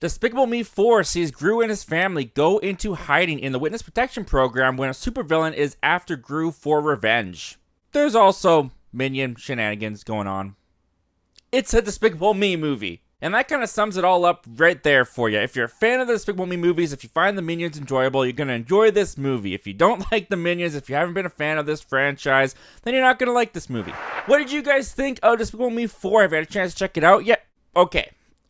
Despicable Me 4 sees Gru and his family go into hiding in the witness protection program when a supervillain is after Gru for revenge. There's also minion shenanigans going on. It's a Despicable Me movie. And that kind of sums it all up right there for you. If you're a fan of the Despicable Me movies, if you find the Minions enjoyable, you're going to enjoy this movie. If you don't like the Minions, if you haven't been a fan of this franchise, then you're not going to like this movie. What did you guys think of Despicable Me 4? Have you had a chance to check it out yet?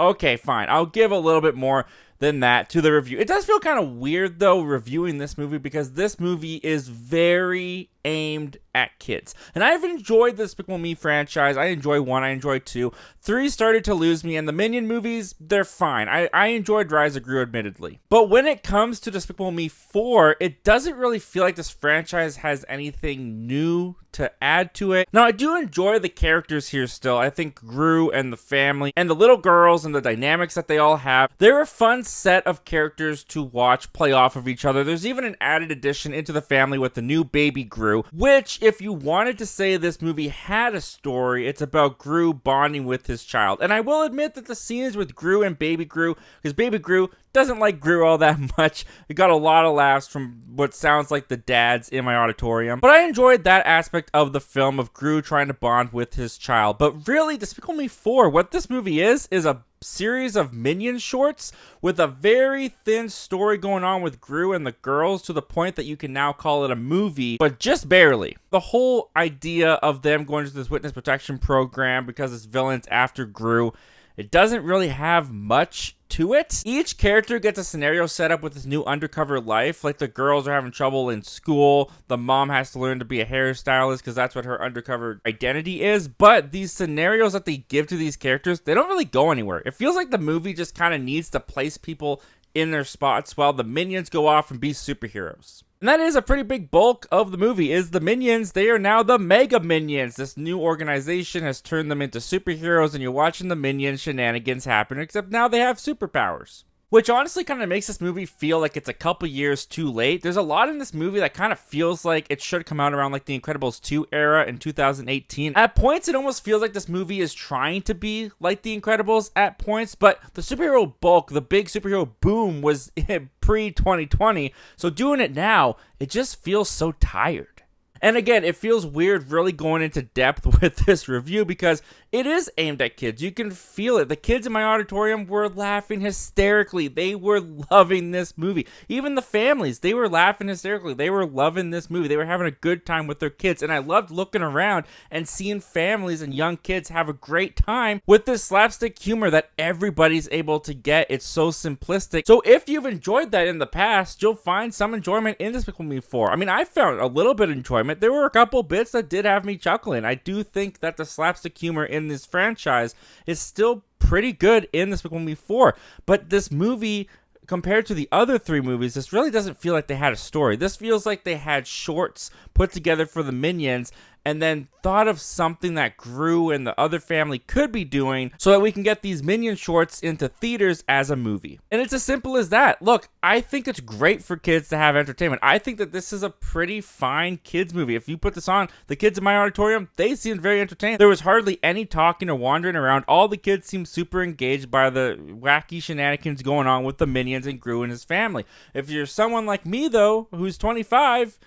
Okay, fine. I'll give a little bit more than that to the review. It does feel kind of weird, though, reviewing this movie because this movie is very aimed at kids. And I've enjoyed the Despicable Me franchise. I enjoy 1, I enjoy 2. 3 started to lose me, and the Minion movies, they're fine. I enjoyed Rise of Gru, admittedly. But when it comes to Despicable Me 4, it doesn't really feel like this franchise has anything new to add to it. Now, I do enjoy the characters here still. I think Gru and the family and the little girls and the dynamics that they all have, they're a fun set of characters to watch play off of each other. There's even an added addition into the family with the new baby Gru, which, if you wanted to say this movie had a story, it's about Gru bonding with his child. And I will admit that the scenes with Gru and baby Gru, because baby Gru doesn't like Gru all that much. We got a lot of laughs from what sounds like the dads in my auditorium. But I enjoyed that aspect of the film of Gru trying to bond with his child. But really, Despicable Me 4, what this movie is a series of Minion shorts with a very thin story going on with Gru and the girls to the point that you can now call it a movie, but just barely. The whole idea of them going to this witness protection program because it's villains after Gru, it doesn't really have much to it. Each character gets a scenario set up with this new undercover life. Like the girls are having trouble in school. The mom has to learn to be a hairstylist because that's what her undercover identity is. But these scenarios that they give to these characters, they don't really go anywhere. It feels like the movie just kind of needs to place people in their spots while the minions go off and be superheroes. And that is a pretty big bulk of the movie, is the Minions. They are now the Mega Minions. This new organization has turned them into superheroes, and you're watching the Minion shenanigans happen, except now they have superpowers. Which honestly kind of makes this movie feel like it's a couple years too late. There's a lot in this movie that kind of feels like it should come out around like the Incredibles 2 era in 2018. At points, it almost feels like this movie is trying to be like the Incredibles at points, but the superhero bulk, the big superhero boom was pre-2020, so doing it now, it just feels so tired. And again, it feels weird really going into depth with this review because it is aimed at kids. You can feel it. The kids in my auditorium were laughing hysterically. They were loving this movie. Even the families, they were laughing hysterically. They were loving this movie. They were having a good time with their kids. And I loved looking around and seeing families and young kids have a great time with this slapstick humor that everybody's able to get. It's so simplistic. So if you've enjoyed that in the past, you'll find some enjoyment in Despicable Me 4. I mean, I found a little bit of enjoyment. There were a couple bits that did have me chuckling. I do think that the slapstick humor in this franchise is still pretty good in Despicable Me 4. But this movie, compared to the other 3 movies, this really doesn't feel like they had a story. This feels like they had shorts put together for the Minions and then thought of something that Gru and the other family could be doing so that we can get these Minion shorts into theaters as a movie. And it's as simple as that. Look, I think it's great for kids to have entertainment. I think that this is a pretty fine kids movie. If you put this on, the kids in my auditorium, they seemed very entertained. There was hardly any talking or wandering around. All the kids seemed super engaged by the wacky shenanigans going on with the Minions and Gru and his family. If you're someone like me, though, who's 25,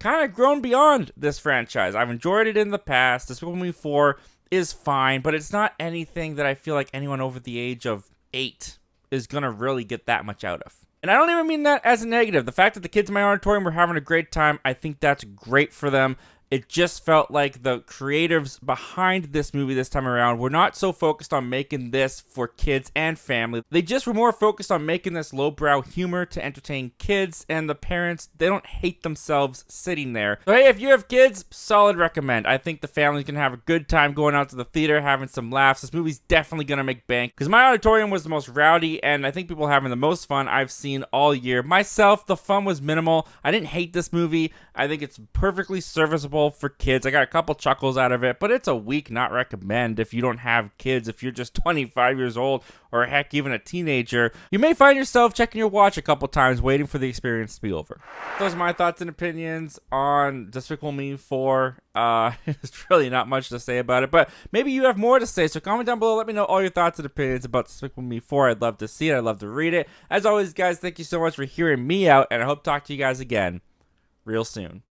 kind of grown beyond this franchise. I've enjoyed it in the past. Despicable Me 4 is fine, but it's not anything that I feel like anyone over the age of 8 is going to really get that much out of. And I don't even mean that as a negative. The fact that the kids in my auditorium were having a great time, I think that's great for them. It just felt like the creatives behind this movie this time around were not so focused on making this for kids and family. They just were more focused on making this lowbrow humor to entertain kids, and the parents, they don't hate themselves sitting there. So hey, if you have kids, solid recommend. I think the family's gonna have a good time going out to the theater, having some laughs. This movie's definitely gonna make bank, because my auditorium was the most rowdy, and I think people having the most fun I've seen all year. Myself, the fun was minimal. I didn't hate this movie. I think it's perfectly serviceable watchable for kids. I got a couple chuckles out of it, but it's a weak not recommend if you don't have kids. If you're just 25 years old, or heck, even a teenager, you may find yourself checking your watch a couple times, waiting for the experience to be over. Those are my thoughts and opinions on Despicable Me 4. There's really not much to say about it, but maybe you have more to say, so comment down below. Let me know all your thoughts and opinions about Despicable Me 4. I'd love to see it. I'd love to read it. As always, guys, thank you so much for hearing me out, and I hope to talk to you guys again real soon.